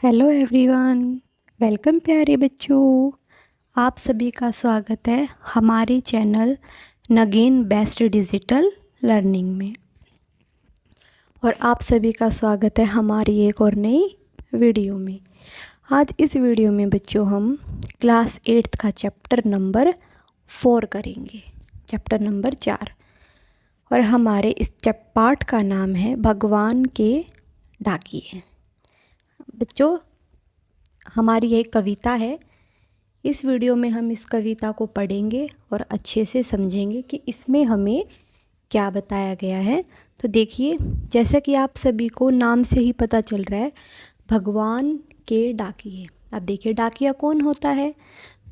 Hello everyone, welcome प्यारे बच्चों। आप सभी का स्वागत है हमारे channel again best digital learning में। और आप सभी का स्वागत है हमारी एक और नई वीडियो में। आज इस वीडियो में बच्चों हम क्लास 8th का चैप्टर नंबर 4 करेंगे, चैप्टर नंबर 4। और हमारे इस पाठ का नाम है भगवान के डाकिए। बच्चों, हमारी एक कविता है। इस वीडियो में हम इस कविता को पढ़ेंगे और अच्छे से समझेंगे कि इसमें हमें क्या बताया गया है। तो देखिए, जैसा कि आप सभी को नाम से ही पता चल रहा है, भगवान के डाकिए। अब देखिए, डाकिया कौन होता है?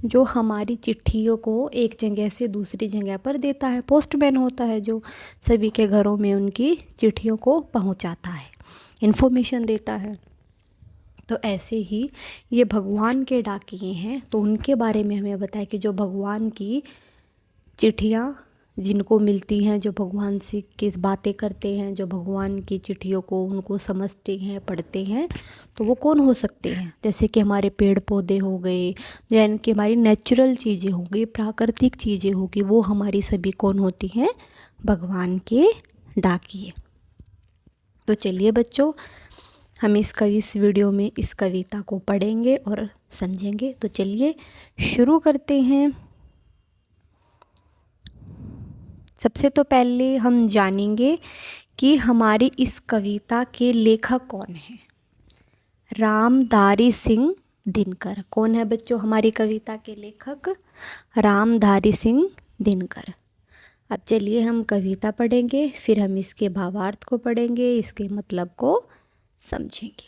जो हमारी चिट्ठियों को एक जगह से दूसरी जगह पर देता है। पोस्टमैन होता है जो सभी के घरों में उनकी चिट्ठियों को पहुंचाता है, इन्फॉर्मेशन देता है। तो ऐसे ही ये भगवान के डाकिए हैं। तो उनके बारे में हमें बताया कि जो भगवान की चिट्ठियाँ जिनको मिलती हैं, जो भगवान से किस बातें करते हैं, जो भगवान की चिट्ठियों को उनको समझते हैं, पढ़ते हैं, तो वो कौन हो सकते हैं? जैसे कि हमारे पेड़ पौधे हो गए, यानी कि हमारी नेचुरल चीज़ें हो गई, प्राकृतिक चीज़ें होगी, वो हमारी सभी कौन होती हैं? भगवान के डाकिए। तो चलिए बच्चों, हम इस वीडियो में इस कविता को पढ़ेंगे और समझेंगे। तो चलिए शुरू करते हैं। सबसे तो पहले हम जानेंगे कि हमारी इस कविता के लेखक कौन हैं। रामधारी सिंह दिनकर। कौन है बच्चों हमारी कविता के लेखक? रामधारी सिंह दिनकर। अब चलिए हम कविता पढ़ेंगे, फिर हम इसके भावार्थ को पढ़ेंगे, इसके मतलब को समझेंगे।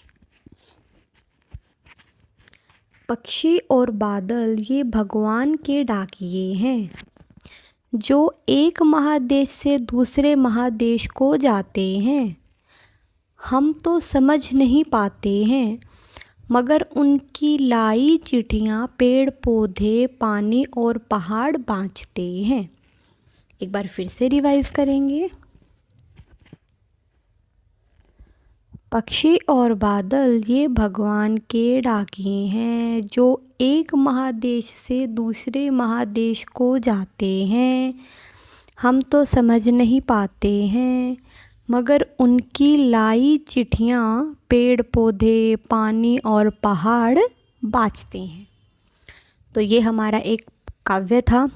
पक्षी और बादल ये भगवान के डाकिए हैं, जो एक महादेश से दूसरे महादेश को जाते हैं। हम तो समझ नहीं पाते हैं, मगर उनकी लाई चिट्ठियाँ पेड़ पौधे पानी और पहाड़ बाँचते हैं। एक बार फिर से रिवाइज करेंगे। पक्षी और बादल ये भगवान के डाकिए हैं, जो एक महादेश से दूसरे महादेश को जाते हैं। हम तो समझ नहीं पाते हैं, मगर उनकी लाई चिट्ठियाँ पेड़ पौधे पानी और पहाड़ बाँचते हैं। तो ये हमारा एक काव्य था,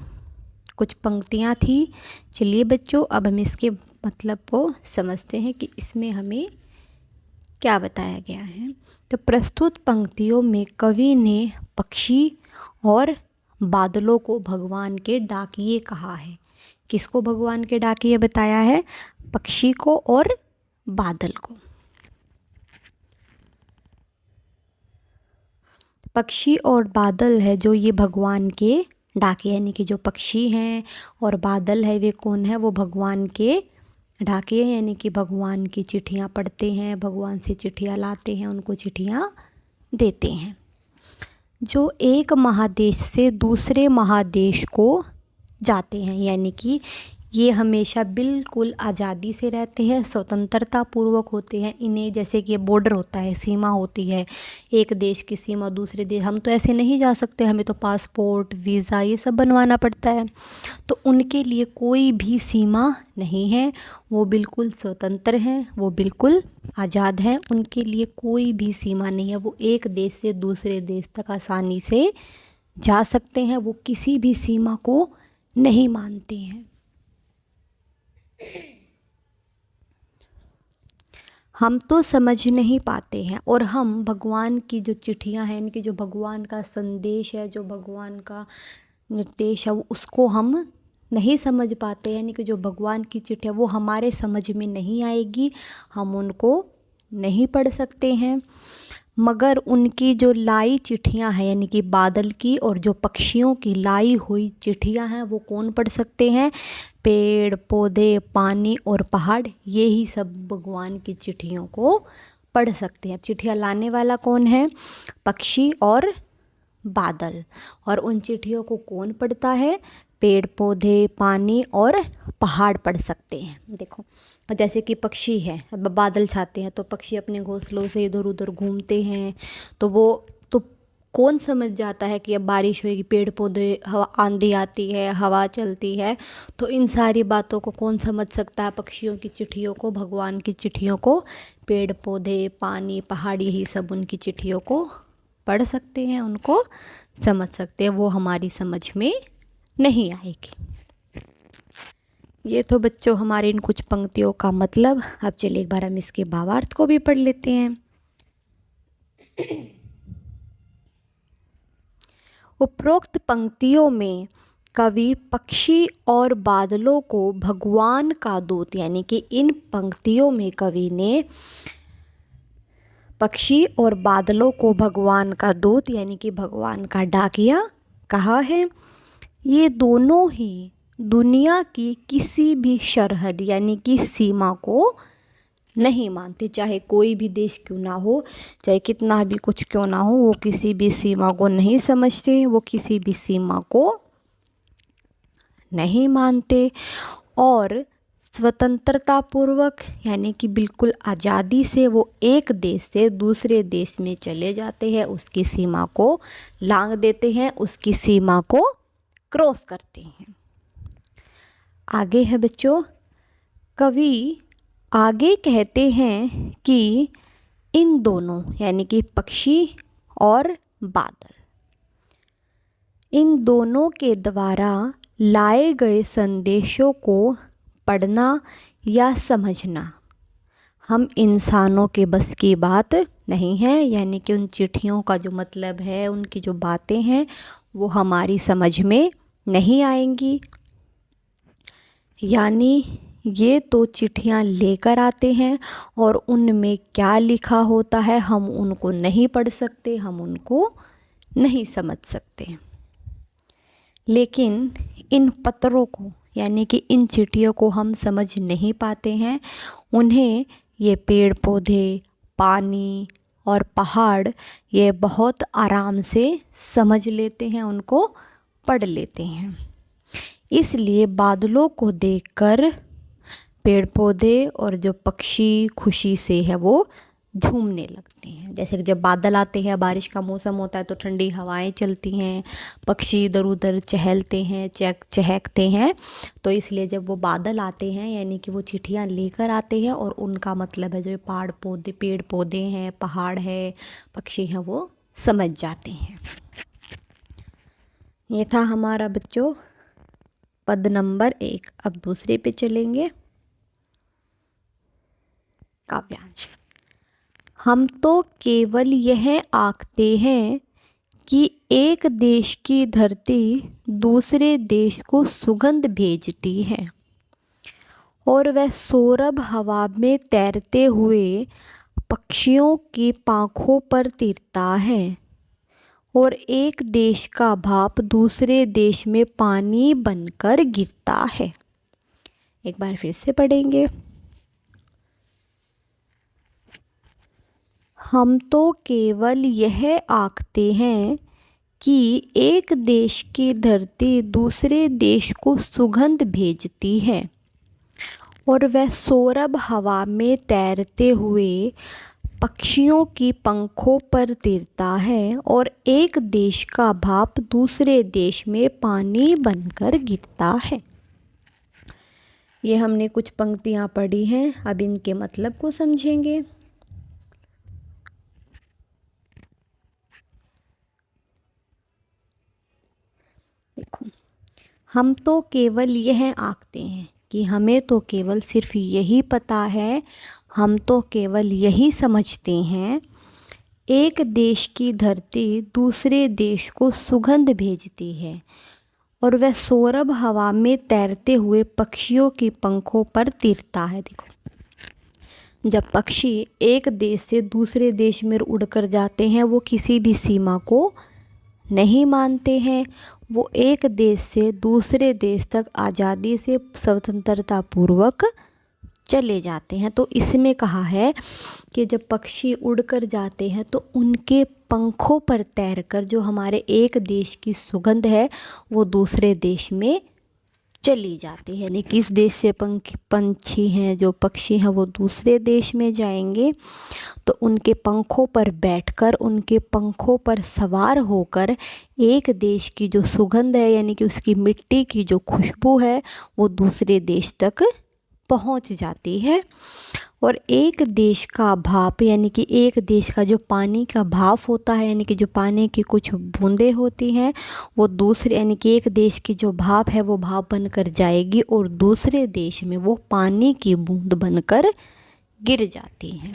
कुछ पंक्तियाँ थी। चलिए बच्चों, अब हम इसके मतलब को समझते हैं कि इसमें हमें क्या बताया गया है। तो प्रस्तुत पंक्तियों में कवि ने पक्षी और बादलों को भगवान के डाकिए कहा है। किसको भगवान के डाकिए बताया है? पक्षी को और बादल को। पक्षी और बादल है जो ये भगवान के डाकिए, यानी कि जो पक्षी हैं और बादल है वे कौन है? वो भगवान के डाकिए, यानी कि भगवान की चिट्ठियाँ पढ़ते हैं, भगवान से चिट्ठियाँ लाते हैं, उनको चिट्ठियाँ देते हैं। जो एक महादेश से दूसरे महादेश को जाते हैं, यानी कि ये हमेशा बिल्कुल आज़ादी से रहते हैं, स्वतंत्रता पूर्वक होते हैं। इन्हें जैसे कि बॉर्डर होता है, सीमा होती है, एक देश की सीमा दूसरे देश, हम तो ऐसे नहीं जा सकते, हमें तो पासपोर्ट वीज़ा ये सब बनवाना पड़ता है। तो उनके लिए कोई भी सीमा नहीं है, वो बिल्कुल स्वतंत्र हैं, वो बिल्कुल आज़ाद हैं, उनके लिए कोई भी सीमा नहीं है। वो एक देश से दूसरे देश तक आसानी से जा सकते हैं, वो किसी भी सीमा को नहीं मानते हैं। हम तो समझ नहीं पाते हैं, और हम भगवान की जो चिट्ठियां हैं, इनकी जो भगवान का संदेश है, जो भगवान का निर्देश है, उसको हम नहीं समझ पाते। यानी कि जो भगवान की चिट्ठियाँ वो हमारे समझ में नहीं आएगी, हम उनको नहीं पढ़ सकते हैं। मगर उनकी जो लाई चिट्ठियाँ हैं, यानी कि बादल की और जो पक्षियों की लाई हुई चिट्ठियाँ हैं, वो कौन पढ़ सकते हैं? पेड़ पौधे पानी और पहाड़, ये ही सब भगवान की चिट्ठियों को पढ़ सकते हैं। चिट्ठियाँ लाने वाला कौन है? पक्षी और बादल। और उन चिट्ठियों को कौन पढ़ता है? पेड़ पौधे, पानी और पहाड़ पढ़ सकते हैं। देखो जैसे कि पक्षी है, अब बादल छाते हैं तो पक्षी अपने घोंसलों से इधर उधर घूमते हैं, तो वो तो कौन समझ जाता है कि अब बारिश होगी, पेड़ पौधे, हवा, आंधी आती है, हवा चलती है, तो इन सारी बातों को कौन समझ सकता है? पक्षियों की चिट्ठियों को, भगवान की चिट्ठियों को पेड़ पौधे, पानी, पहाड़, यही सब उनकी चिट्ठियों को पढ़ सकते हैं, उनको समझ सकते हैं। वो हमारी समझ में नहीं आएगी। ये तो बच्चों हमारे इन कुछ पंक्तियों का मतलब। अब चलिए एक बार हम इसके भावार्थ को भी पढ़ लेते हैं। उपरोक्त पंक्तियों में कवि पक्षी और बादलों को भगवान का दूत, यानी कि इन पंक्तियों में कवि ने पक्षी और बादलों को भगवान का दूत यानी कि भगवान का डाकिया कहा है। ये दोनों ही दुनिया की किसी भी सरहद यानी कि सीमा को नहीं मानते, चाहे कोई भी देश क्यों ना हो, चाहे कितना भी कुछ क्यों ना हो, वो किसी भी सीमा को नहीं समझते, वो किसी भी सीमा को नहीं मानते और स्वतंत्रता पूर्वक यानी कि बिल्कुल आज़ादी से वो एक देश से दूसरे देश में चले जाते हैं, उसकी सीमा को लांघ देते हैं, उसकी सीमा को क्रॉस करते हैं। आगे है बच्चों, कवि आगे कहते हैं कि इन दोनों यानी कि पक्षी और बादल, इन दोनों के द्वारा लाए गए संदेशों को पढ़ना या समझना हम इंसानों के बस की बात नहीं है, यानी कि उन चिट्ठियों का जो मतलब है, उनकी जो बातें हैं, वो हमारी समझ में नहीं आएंगी। यानी ये तो चिट्ठियाँ लेकर आते हैं और उनमें क्या लिखा होता है हम उनको नहीं पढ़ सकते, हम उनको नहीं समझ सकते। लेकिन इन पत्रों को यानी कि इन चिट्ठियों को हम समझ नहीं पाते हैं, उन्हें ये पेड़ पौधे, पानी और पहाड़ ये बहुत आराम से समझ लेते हैं, उनको पढ़ लेते हैं। इसलिए बादलों को देखकर पेड़ पौधे और जो पक्षी खुशी से है वो झूमने लगते हैं। जैसे कि जब बादल आते हैं, बारिश का मौसम होता है, तो ठंडी हवाएं चलती हैं, पक्षी इधर उधर चहलते हैं, चहकते हैं। तो इसलिए जब वो बादल आते हैं यानी कि वो चिट्ठियाँ लेकर आते हैं और उनका मतलब है जो पेड़ पौधे हैं, पहाड़ है, पक्षी हैं, वो समझ जाते हैं। ये था हमारा बच्चों पद नंबर 1। अब दूसरे पे चलेंगे। काव्यांश। हम तो केवल यह आखते हैं कि एक देश की धरती दूसरे देश को सुगंध भेजती है और वह सौरभ हवा में तैरते हुए पक्षियों की पाँखों पर तिरता है और एक देश का भाप दूसरे देश में पानी बनकर गिरता है। एक बार फिर से पढ़ेंगे। हम तो केवल यह आखते हैं कि एक देश की धरती दूसरे देश को सुगंध भेजती है और वह सौरभ हवा में तैरते हुए पक्षियों की पंखों पर तिरता है और एक देश का भाप दूसरे देश में पानी बनकर गिरता है। ये हमने कुछ पंक्तियाँ पढ़ी हैं, अब इनके मतलब को समझेंगे। देखो, हम तो केवल यह आखते हैं कि हमें तो केवल सिर्फ यही पता है, हम तो केवल यही समझते हैं, एक देश की धरती दूसरे देश को सुगंध भेजती है और वह सौरभ हवा में तैरते हुए पक्षियों की पंखों पर तिरता है। देखो, जब पक्षी एक देश से दूसरे देश में उड़कर जाते हैं, वो किसी भी सीमा को नहीं मानते हैं, वो एक देश से दूसरे देश तक आज़ादी से स्वतंत्रता पूर्वक चले जाते हैं। तो इसमें कहा है कि जब पक्षी उड़कर जाते हैं तो उनके पंखों पर तैरकर जो हमारे एक देश की सुगंध है वो दूसरे देश में चली जाती है। यानी किस देश से पंछी हैं, जो पक्षी हैं वो दूसरे देश में जाएंगे तो उनके पंखों पर बैठकर, उनके पंखों पर सवार होकर एक देश की जो सुगंध है, यानी कि उसकी मिट्टी की जो खुशबू है, वो दूसरे देश तक पहुंच जाती है। और एक देश का भाप, यानी कि एक देश का जो पानी का भाप होता है, यानी कि जो पानी की कुछ बूंदें होती हैं, वो दूसरे, यानी कि एक देश की जो भाप है वो भाप बनकर जाएगी और दूसरे देश में वो पानी की बूंद बनकर गिर जाती हैं।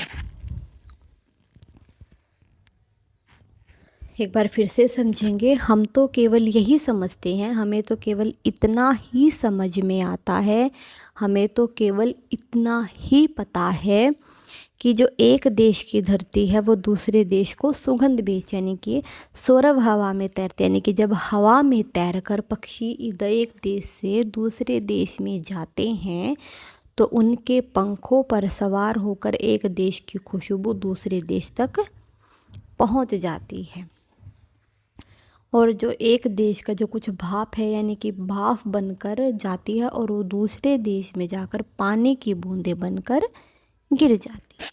एक बार फिर से समझेंगे। हम तो केवल यही समझते हैं, हमें तो केवल इतना ही समझ में आता है, हमें तो केवल इतना ही पता है कि जो एक देश की धरती है वो दूसरे देश को सुगंध भेज, यानी कि सौरभ हवा में तैरते, यानी कि जब हवा में तैरकर पक्षी इधर एक देश से दूसरे देश में जाते हैं तो उनके पंखों पर सवार होकर एक देश की खुशबू दूसरे देश तक पहुंच जाती है। और जो एक देश का जो कुछ भाप है, यानी कि भाप बनकर जाती है और वो दूसरे देश में जाकर पानी की बूंदें बनकर गिर जाती है।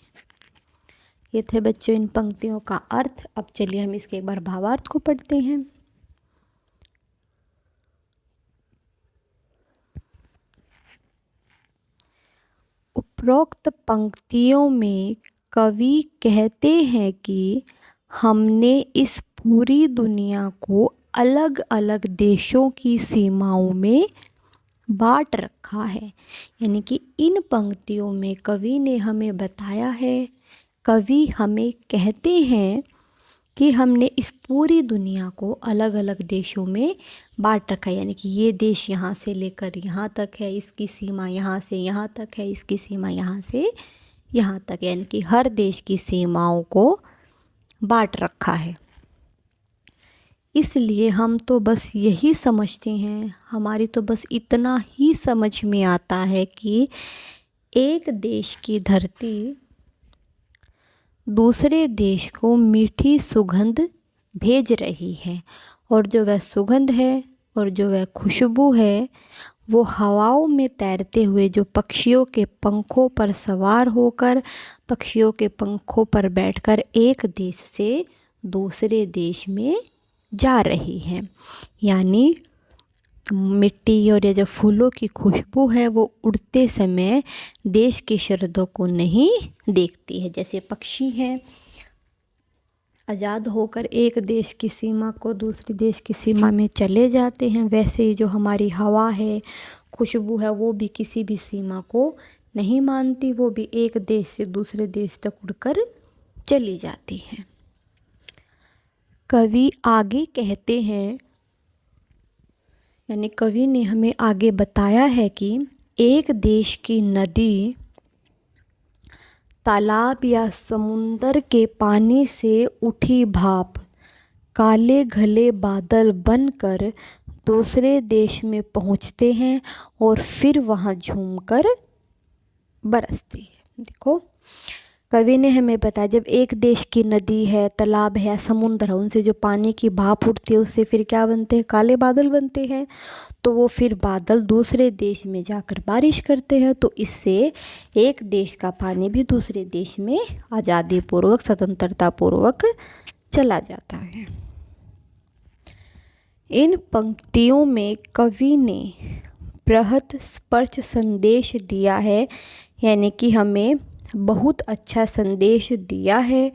ये थे बच्चों इन पंक्तियों का अर्थ। अब चलिए हम इसके एक बार भावार्थ को पढ़ते हैं। उपरोक्त पंक्तियों में कवि कहते हैं कि हमने इस पूरी दुनिया को अलग अलग देशों की सीमाओं में बांट रखा है। यानी कि इन पंक्तियों में कवि ने हमें बताया है, कवि हमें कहते हैं कि हमने इस पूरी दुनिया को अलग अलग देशों में बांट रखा है। यानी कि ये देश यहाँ से लेकर यहाँ तक है, इसकी सीमा यहाँ से यहाँ तक है, इसकी सीमा यहाँ से यहाँ तक, यानी कि हर देश की सीमाओं को बांट रखा है। इसलिए हम तो बस यही समझते हैं, हमारी तो बस इतना ही समझ में आता है कि एक देश की धरती दूसरे देश को मीठी सुगंध भेज रही है, और जो वह सुगंध है और जो वह खुशबू है वो हवाओं में तैरते हुए जो पक्षियों के पंखों पर सवार होकर, पक्षियों के पंखों पर बैठकर एक देश से दूसरे देश में जा रही है। यानी मिट्टी और ये जो फूलों की खुशबू है वो उड़ते समय देश की शर्तों को नहीं देखती है। जैसे पक्षी हैं आज़ाद होकर एक देश की सीमा को दूसरे देश की सीमा में चले जाते हैं, वैसे ही जो हमारी हवा है, खुशबू है, वो भी किसी भी सीमा को नहीं मानती, वो भी एक देश से दूसरे देश तक उड़कर चली जाती हैं। कवि आगे कहते हैं, यानी कवि ने हमें आगे बताया है कि एक देश की नदी तालाब या समुंदर के पानी से उठी भाप काले घले बादल बनकर दूसरे देश में पहुंचते हैं और फिर वहां झूमकर बरसती है। देखो कवि ने हमें बताया जब एक देश की नदी है, तालाब है या समुंदर है, उनसे जो पानी की भाप उठती है उससे फिर क्या बनते हैं, काले बादल बनते हैं। तो वो फिर बादल दूसरे देश में जाकर बारिश करते हैं, तो इससे एक देश का पानी भी दूसरे देश में आज़ादी पूर्वक, स्वतंत्रता पूर्वक चला जाता है। इन पंक्तियों में कवि ने बृहत स्पर्श संदेश दिया है, यानी कि हमें बहुत अच्छा संदेश दिया है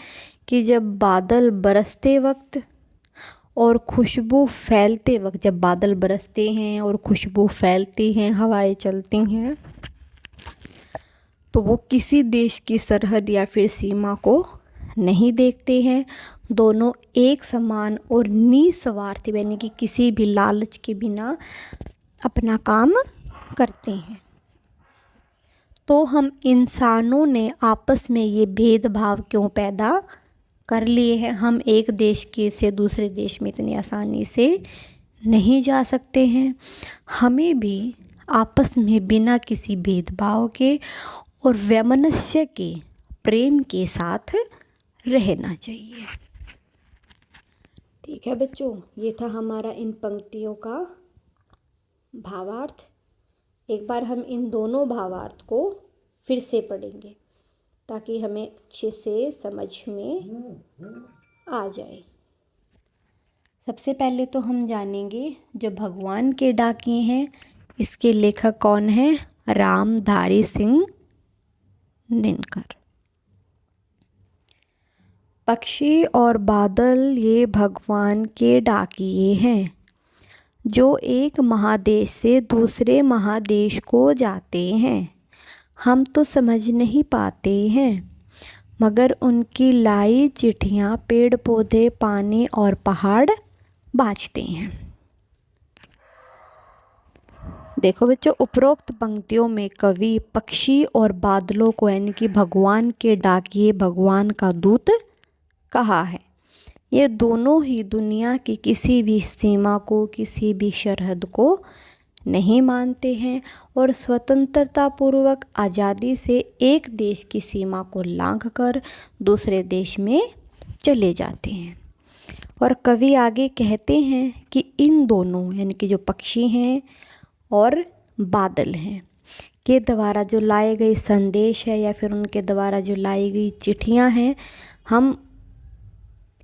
कि जब बादल बरसते वक्त और खुशबू फैलते वक्त, जब बादल बरसते हैं और खुशबू फैलती हैं, हवाएं चलती हैं, तो वो किसी देश की सरहद या फिर सीमा को नहीं देखते हैं। दोनों एक समान और निस्वार्थ, यानी कि किसी भी लालच के बिना अपना काम करते हैं। तो हम इंसानों ने आपस में ये भेदभाव क्यों पैदा कर लिए हैं? हम एक देश के से दूसरे देश में इतनी आसानी से नहीं जा सकते हैं। हमें भी आपस में बिना किसी भेदभाव के और वैमनस्य के प्रेम के साथ रहना चाहिए। ठीक है बच्चों, ये था हमारा इन पंक्तियों का भावार्थ। एक बार हम इन दोनों भावार्थ को फिर से पढ़ेंगे ताकि हमें अच्छे से समझ में आ जाए। सबसे पहले तो हम जानेंगे जो भगवान के डाकिए हैं, इसके लेखक कौन हैं? रामधारी सिंह दिनकर। पक्षी और बादल ये भगवान के डाकिए हैं जो एक महादेश से दूसरे महादेश को जाते हैं। हम तो समझ नहीं पाते हैं, मगर उनकी लाई चिट्ठियाँ पेड़ पौधे, पानी और पहाड़ बाँचते हैं। देखो बच्चों, उपरोक्त पंक्तियों में कवि पक्षी और बादलों को यानी कि भगवान के डाकिए, भगवान का दूत कहा है। ये दोनों ही दुनिया की किसी भी सीमा को, किसी भी सरहद को नहीं मानते हैं और स्वतंत्रता पूर्वक आज़ादी से एक देश की सीमा को लांघकर दूसरे देश में चले जाते हैं। और कवि आगे कहते हैं कि इन दोनों यानी कि जो पक्षी हैं और बादल हैं के द्वारा जो लाए गए संदेश है या फिर उनके द्वारा जो लाई गई चिट्ठियाँ हैं, हम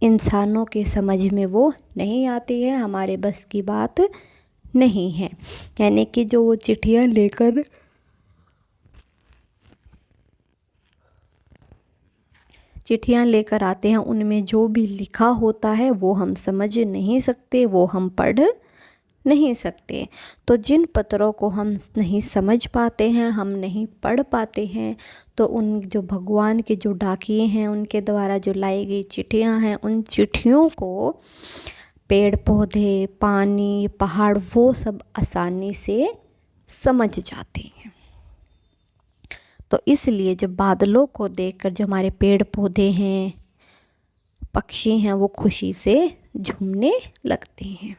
इंसानों के समझ में वो नहीं आती है, हमारे बस की बात नहीं है। यानी कि जो वो चिट्ठियाँ लेकर आते हैं, उनमें जो भी लिखा होता है वो हम समझ नहीं सकते, वो हम पढ़ नहीं सकते। तो जिन पत्रों को हम नहीं समझ पाते हैं, हम नहीं पढ़ पाते हैं, तो उन जो भगवान के जो डाकिए हैं उनके द्वारा जो लाई गई चिट्ठियाँ हैं, उन चिट्ठियों को पेड़ पौधे, पानी, पहाड़ वो सब आसानी से समझ जाते हैं। तो इसलिए जब बादलों को देखकर जो हमारे पेड़ पौधे हैं, पक्षी हैं, वो खुशी से झूमने लगते हैं।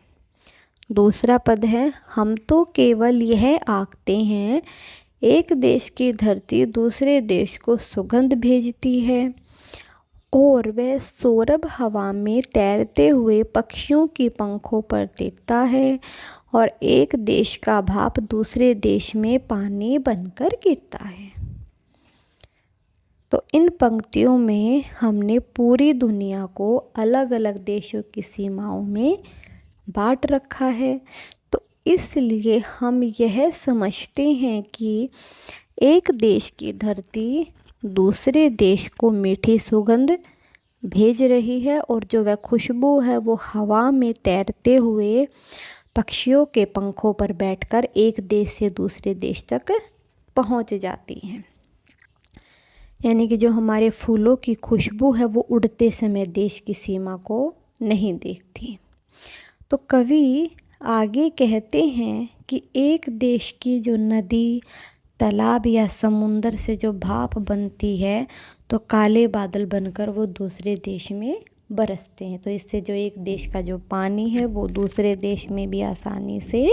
दूसरा पद है, हम तो केवल यह आखते हैं, एक देश की धरती दूसरे देश को सुगंध भेजती है और वह सौरभ हवा में तैरते हुए पक्षियों के पंखों पर टिकता है और एक देश का भाप दूसरे देश में पानी बनकर गिरता है। तो इन पंक्तियों में हमने पूरी दुनिया को अलग अलग देशों की सीमाओं में बांट रखा है। तो इसलिए हम यह समझते हैं कि एक देश की धरती दूसरे देश को मीठी सुगंध भेज रही है और जो वह खुशबू है वो हवा में तैरते हुए पक्षियों के पंखों पर बैठकर एक देश से दूसरे देश तक पहुंच जाती है। यानी कि जो हमारे फूलों की खुशबू है वो उड़ते समय देश की सीमा को नहीं देखती। तो कवि आगे कहते हैं कि एक देश की जो नदी, तालाब या समुंदर से जो भाप बनती है तो काले बादल बनकर वो दूसरे देश में बरसते हैं। तो इससे जो एक देश का जो पानी है वो दूसरे देश में भी आसानी से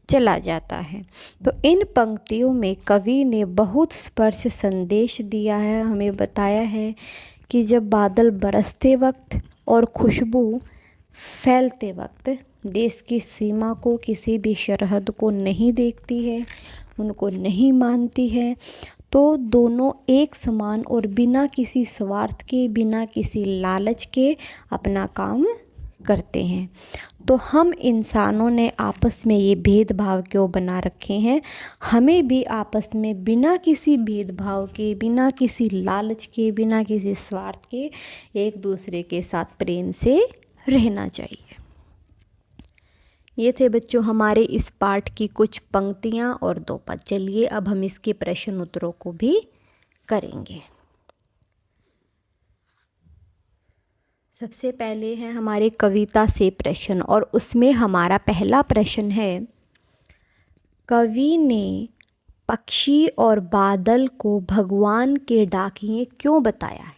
चला जाता है। तो इन पंक्तियों में कवि ने बहुत स्पर्श संदेश दिया है, हमें बताया है कि जब बादल बरसते वक्त और खुशबू फैलते वक्त देश की सीमा को, किसी भी सरहद को नहीं देखती है, उनको नहीं मानती है, तो दोनों एक समान और बिना किसी स्वार्थ के, बिना किसी लालच के अपना काम करते हैं। तो हम इंसानों ने आपस में ये भेदभाव क्यों बना रखे हैं? हमें भी आपस में बिना किसी भेदभाव के, बिना किसी लालच के, बिना किसी स्वार्थ के एक दूसरे के साथ प्रेम से रहना चाहिए। ये थे बच्चों हमारे इस पाठ की कुछ पंक्तियाँ और 2 पद। चलिए अब हम इसके प्रश्न उत्तरों को भी करेंगे। सबसे पहले है हमारे कविता से प्रश्न और उसमें हमारा पहला प्रश्न है, कवि ने पक्षी और बादल को भगवान के डाकिए क्यों बताया है?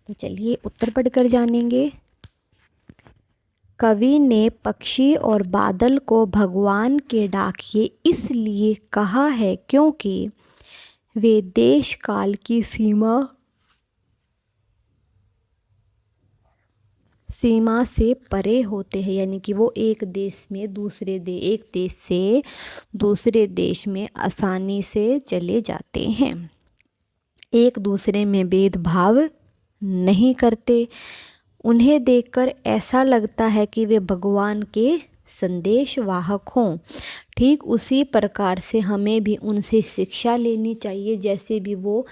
तो चलिए उत्तर पढ़कर जानेंगे। कवि ने पक्षी और बादल को भगवान के डाकिए इसलिए कहा है क्योंकि वे देश काल की सीमा सीमा से परे होते हैं, यानी कि वो एक देश से दूसरे देश में आसानी से चले जाते हैं। एक दूसरे में भेदभाव नहीं करते। उन्हें देखकर ऐसा लगता है कि वे भगवान के संदेश वाहक हों। ठीक उसी प्रकार से हमें भी उनसे शिक्षा लेनी चाहिए। जैसे भी वो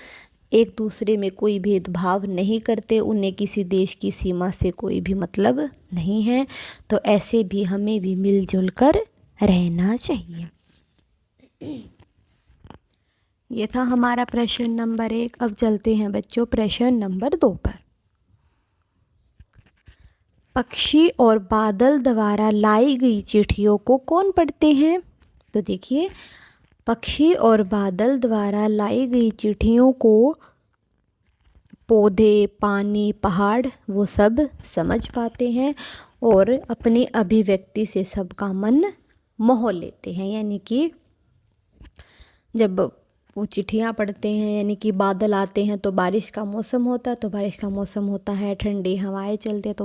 एक दूसरे में कोई भेदभाव नहीं करते, उन्हें किसी देश की सीमा से कोई भी मतलब नहीं है, तो ऐसे भी हमें भी मिलजुल कर रहना चाहिए। ये था हमारा प्रश्न नंबर 1। अब चलते हैं बच्चों प्रश्न नंबर 2 पर। पक्षी और बादल द्वारा लाई गई चिट्ठियों को कौन पढ़ते हैं? तो देखिए, पक्षी और बादल द्वारा लाई गई चिट्ठियों को पौधे, पानी, पहाड़ वो सब समझ पाते हैं और अपनी अभिव्यक्ति से सबका मन मोह लेते हैं। यानी कि जब वो चिट्ठियाँ पढ़ते हैं, यानी कि बादल आते हैं तो बारिश का मौसम होता है, तो बारिश का मौसम होता है, ठंडी हवाएं चलती है, तो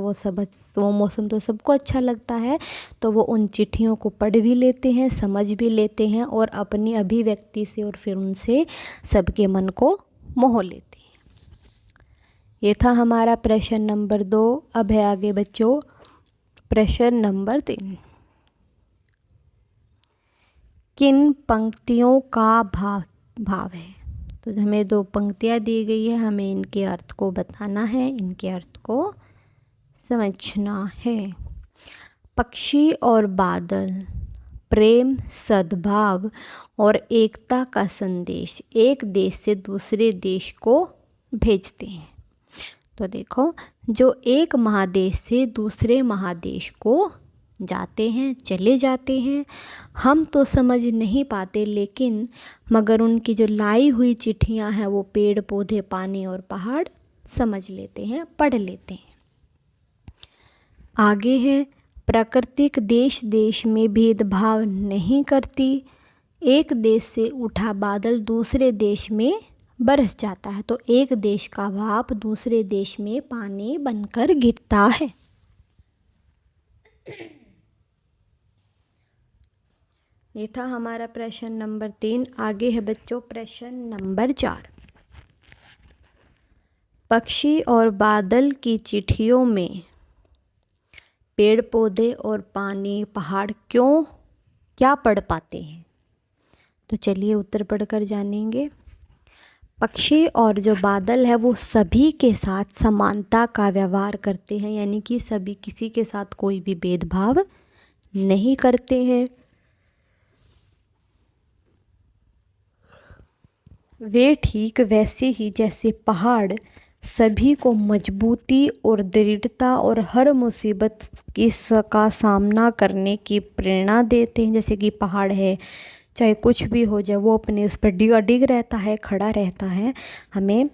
वो मौसम तो सबको अच्छा लगता है। तो वो उन चिट्ठियों को पढ़ भी लेते हैं, समझ भी लेते हैं और अपनी अभिव्यक्ति से और फिर उनसे सबके मन को मोह लेते हैं। ये था हमारा प्रश्न नंबर 2। अब है आगे बच्चों प्रश्न नंबर 3। किन पंक्तियों का भाव है? तो हमें 2 पंक्तियाँ दी गई है, हमें इनके अर्थ को बताना है, इनके अर्थ को समझना है। पक्षी और बादल प्रेम, सद्भाव और एकता का संदेश एक देश से दूसरे देश को भेजते हैं। तो देखो, जो एक महादेश से दूसरे महादेश को जाते हैं, चले जाते हैं, हम तो समझ नहीं पाते, लेकिन मगर उनकी जो लाई हुई चिट्ठियां हैं वो पेड़, पौधे, पानी और पहाड़ समझ लेते हैं, पढ़ लेते हैं। आगे है, प्राकृतिक देश देश में भेदभाव नहीं करती। एक देश से उठा बादल दूसरे देश में बरस जाता है, तो एक देश का भाप दूसरे देश में पानी बनकर गिरता है। ये था हमारा प्रश्न नंबर 3। आगे है बच्चों प्रश्न नंबर 4। पक्षी और बादल की चिट्ठियों में पेड़, पौधे और पानी, पहाड़ क्या पढ़ पाते हैं? तो चलिए उत्तर पढ़कर जानेंगे। पक्षी और जो बादल है वो सभी के साथ समानता का व्यवहार करते हैं, यानी कि सभी, किसी के साथ कोई भी भेदभाव नहीं करते हैं। वे ठीक वैसे ही जैसे पहाड़ सभी को मजबूती और दृढ़ता और हर मुसीबत का सामना करने की प्रेरणा देते हैं। जैसे कि पहाड़ है, चाहे कुछ भी हो जाए, वो अपने उस पर डिग रहता है, खड़ा रहता है, हमें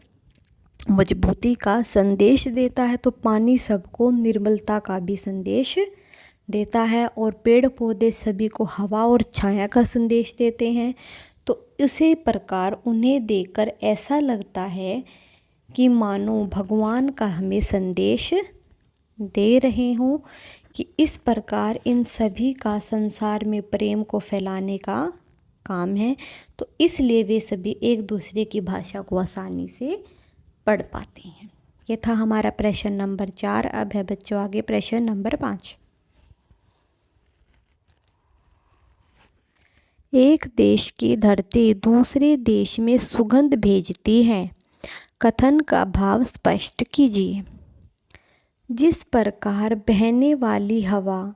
मजबूती का संदेश देता है। तो पानी सबको निर्मलता का भी संदेश देता है और पेड़ पौधे सभी को हवा और छाया का संदेश देते हैं। तो इसी प्रकार उन्हें देखकर ऐसा लगता है कि मानो भगवान का हमें संदेश दे रहे हों, कि इस प्रकार इन सभी का संसार में प्रेम को फैलाने का काम है। तो इसलिए वे सभी एक दूसरे की भाषा को आसानी से पढ़ पाते हैं। ये था हमारा प्रश्न नंबर 4। अब है बच्चों आगे प्रश्न नंबर 5। एक देश की धरती दूसरे देश में सुगंध भेजती है। कथन का भाव स्पष्ट कीजिए। जिस प्रकार बहने वाली हवा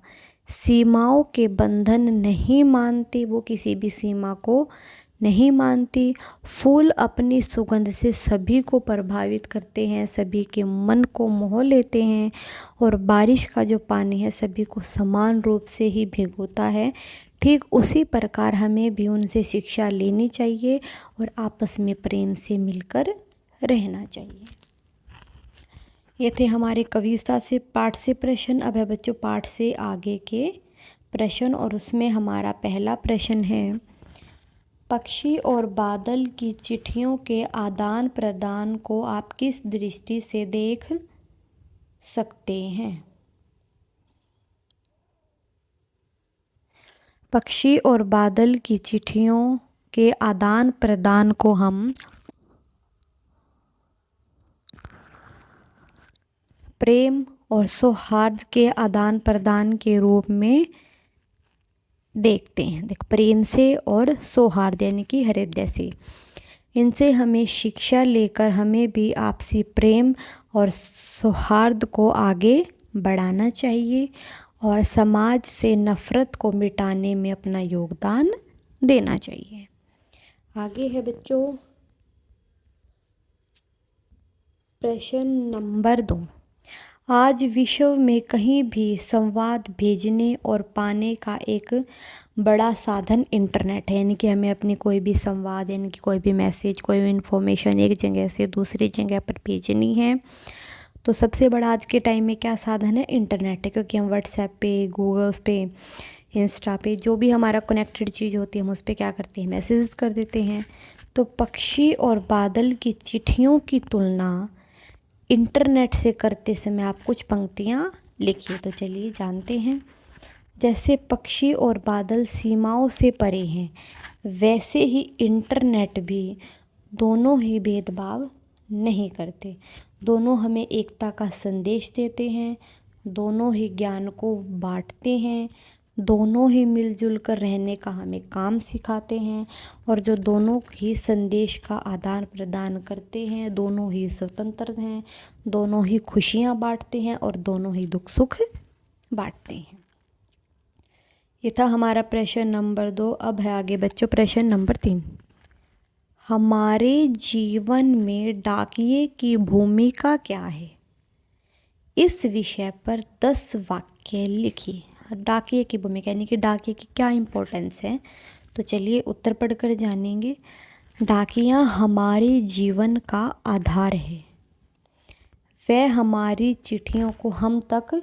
सीमाओं के बंधन नहीं मानती, वो किसी भी सीमा को नहीं मानती। फूल अपनी सुगंध से सभी को प्रभावित करते हैं, सभी के मन को मोह लेते हैं और बारिश का जो पानी है सभी को समान रूप से ही भिगोता है। ठीक उसी प्रकार हमें भी उनसे शिक्षा लेनी चाहिए और आपस में प्रेम से मिलकर रहना चाहिए। ये थे हमारे कविता से पाठ से प्रश्न। अब है बच्चों पाठ से आगे के प्रश्न और उसमें हमारा पहला प्रश्न है, पक्षी और बादल की चिट्ठियों के आदान प्रदान को आप किस दृष्टि से देख सकते हैं? पक्षी और बादल की चिट्ठियों के आदान प्रदान को हम प्रेम और सौहार्द के आदान प्रदान के रूप में देखते हैं। देख, प्रेम से और सौहार्द यानी कि हृदय से, इनसे हमें शिक्षा लेकर हमें भी आपसी प्रेम और सौहार्द को आगे बढ़ाना चाहिए और समाज से नफरत को मिटाने में अपना योगदान देना चाहिए। आगे है बच्चों प्रश्न नंबर 2। आज विश्व में कहीं भी संवाद भेजने और पाने का एक बड़ा साधन इंटरनेट है। यानी कि हमें अपनी कोई भी संवाद यानी कि कोई भी मैसेज, कोई भी इन्फॉर्मेशन एक जगह से दूसरी जगह पर भेजनी है तो सबसे बड़ा आज के टाइम में क्या साधन है? इंटरनेट है। क्योंकि हम व्हाट्सएप पे, गूगल्स पे, इंस्टा पे जो भी हमारा कनेक्टेड चीज़ होती है हम उस पर क्या करते हैं? मैसेजेस कर देते हैं। तो पक्षी और बादल की चिट्ठियों की तुलना इंटरनेट से करते समय आप कुछ पंक्तियाँ लिखिए। तो चलिए जानते हैं। जैसे पक्षी और बादल सीमाओं से परे हैं, वैसे ही इंटरनेट भी दोनों ही भेदभाव नहीं करते। दोनों हमें एकता का संदेश देते हैं, दोनों ही ज्ञान को बांटते हैं, दोनों ही मिलजुल कर रहने का हमें काम सिखाते हैं और जो दोनों ही संदेश का आदान प्रदान करते हैं, दोनों ही स्वतंत्र हैं, दोनों ही खुशियाँ बांटते हैं और दोनों ही दुख सुख बांटते हैं। ये था हमारा प्रश्न नंबर 2। अब है आगे बच्चों प्रश्न नंबर 3। हमारे जीवन में डाकिये की भूमिका क्या है? इस विषय पर 10 वाक्य लिखिए। डाकिये की भूमिका यानी कि डाकिये की क्या इम्पोर्टेंस है, तो चलिए उत्तर पढ़कर जानेंगे। डाकिया हमारे जीवन का आधार है। वह हमारी चिट्ठियों को हम तक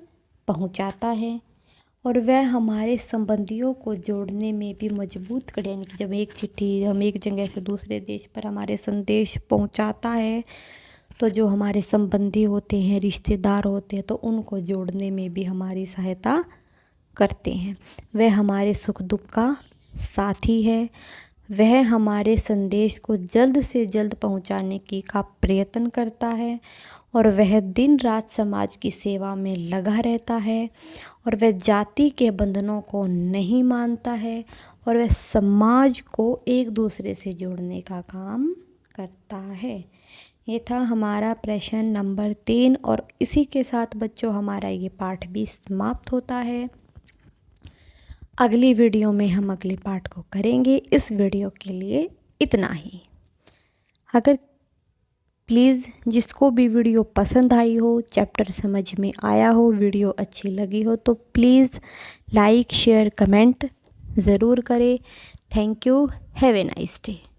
पहुंचाता है और वह हमारे संबंधियों को जोड़ने में भी मजबूत कर, यानी कि जब एक चिट्ठी हम एक जगह से दूसरे देश पर हमारे संदेश पहुंचाता है तो जो हमारे संबंधी होते हैं, रिश्तेदार होते हैं, तो उनको जोड़ने में भी हमारी सहायता करते हैं। वह हमारे सुख दुख का साथी है। वह हमारे संदेश को जल्द से जल्द पहुंचाने का प्रयत्न करता है और वह दिन रात समाज की सेवा में लगा रहता है और वह जाति के बंधनों को नहीं मानता है और वह समाज को एक दूसरे से जोड़ने का काम करता है। ये था हमारा प्रश्न नंबर 3 और इसी के साथ बच्चों हमारा ये पाठ भी समाप्त होता है। अगली वीडियो में हम अगले पाठ को करेंगे। इस वीडियो के लिए इतना ही। अगर प्लीज़ जिसको भी वीडियो पसंद आई हो, चैप्टर समझ में आया हो, वीडियो अच्छी लगी हो तो प्लीज़ लाइक, शेयर, कमेंट ज़रूर करें। Thank you. Have a nice day.